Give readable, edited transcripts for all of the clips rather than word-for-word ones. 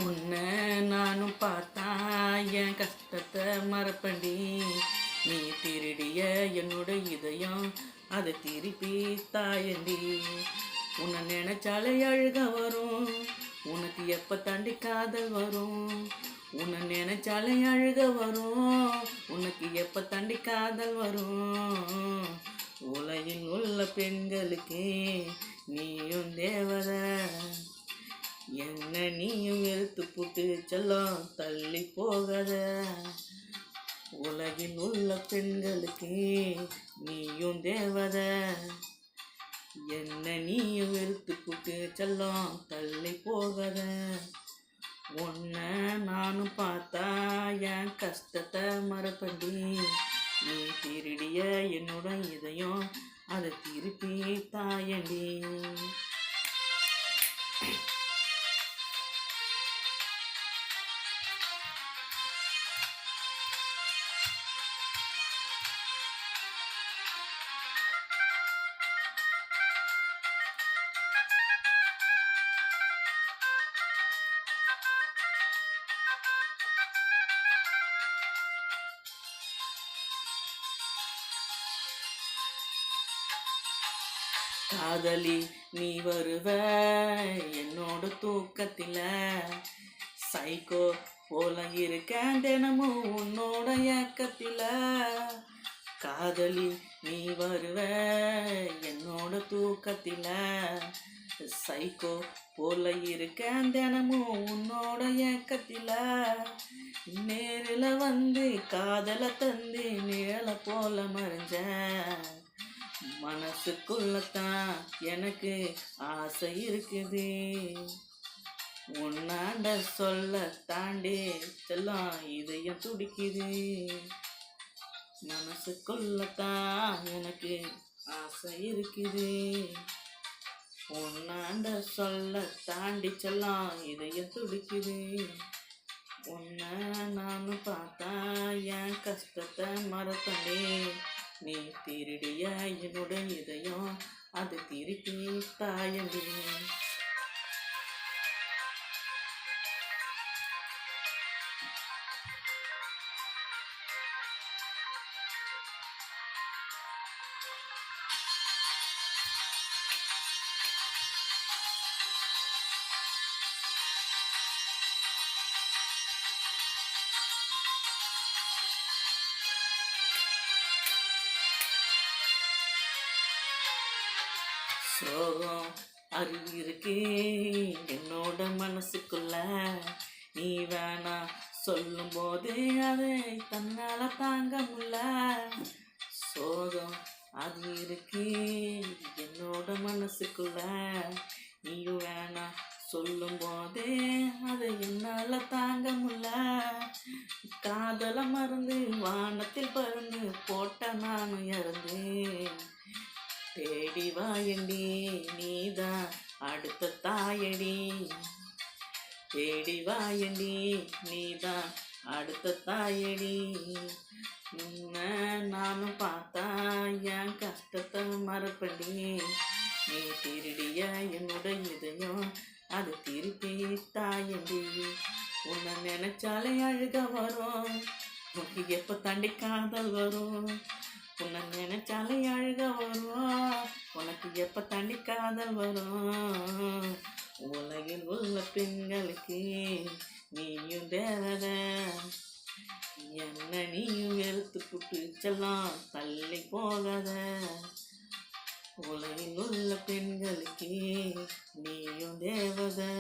உன்னை நானும் பார்த்தா என் கஷ்டத்தை மறப்பண்டி. நீ திருடிய என்னோட இதயம் அதை திருப்பி தாயண்டி. உன்னை நினைச்சாலே அழுக வரும், உனக்கு எப்போ தாண்டி காதல் வரும். உன்னை நினைச்சாலே அழுக வரும், உனக்கு எப்போ தாண்டி காதல் வரும். உலகில் உள்ள பெண்களுக்கு நீயும் தேவதை, என்ன நீயும் வெறுத்து புட்டு செல்லம் தள்ளி போகாத. உலகில் உள்ள பெண்களுக்கு நீயும் தேவதை, என்ன நீயும் வெறுத்து புட்டு செல்லம் தள்ளி போகாத. உன்னை நானும் பார்த்தா என் கஷ்டத்தை மறப்பண்டி. நீ திருடிய என்னோட இதயம் அதை திருப்பி தாயண்டி. காதலி நீ வருவ என்னோட தூக்கத்தில், சைக்கோ போல இருக்கேன் தினமும் உன்னோட ஏக்கத்தில். காதலி நீ வருவ என்னோட தூக்கத்தில், சைக்கோ போல இருக்கேன் தினமும் உன்னோட ஏக்கத்தில். நேரில் வந்து காதலை தந்து நிழலை போல மறைஞ்ச, மனசுக்குள்ளத்தான் எனக்கு ஆசை இருக்குது. உன்னாண்ட சொல்ல தாண்டி செல்லம் இதயம் துடிக்குது. மனசுக்குள்ளத்தான் எனக்கு ஆசை இருக்குது. உன்னாண்ட சொல்ல தாண்டி செல்லம் இதயம் துடிக்குது. உன்னை நானும் பார்த்தா என் கஷ்டத்தை மறப்பண்டே. நீ திருடிய என்னோட இதயம் அது திருப்பி தாயண்டி. சோகம் அறிவிருக்கு என்னோட மனசுக்குள்ள, நீ வேணா சொல்லும் போது அதை தன்னால தாங்க முடியல. சோகம் அது இருக்கு என்னோட மனசுக்குள்ள, நீயும் வேணா சொல்லும் போதே அதை என்னால தாங்க முடியல. காதலை மறந்து வானத்தில் பறந்து போட்ட நானும் இறந்தேன். தேடி வாயண்டி நீதான் அடுத்த தாயடி. தேடி வாயண்டி நீதான் அடுத்த தாயடி. உன்னை நானும் பார்த்தா என் கஷ்டத்தை மறப்பண்டி. நீ திருடிய என்னோட இதயம் அது திருப்பி தாயண்டி. உன்னை நினைச்சாலே அழுக வரும், உனக்கு எப்போ தாண்டி காதல் வரும். உன்னை நினைச்சாலே அழுக வரும், உனக்கு எப்போ தாண்டி காதல் வரும். உலகில் உள்ள பெண்களுக்கு நீயும் தேவதை, என்ன நீயும் வெறுத்து புட்டு செல்லம் தள்ளி போகாத. உலகில் உள்ள பெண்களுக்கு நீயும் தேவதை,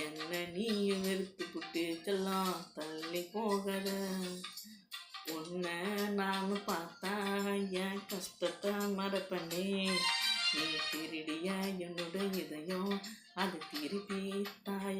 என்ன நீயும் வெறுத்து புட்டு செல்லம் தள்ளி போகாத. உன்னை நானும் பார்த்தா என் கஷ்டத்தை மறப்பண்ணே. நீ திருடிய என்னோட இதயம் அது திருப்பி தாய்.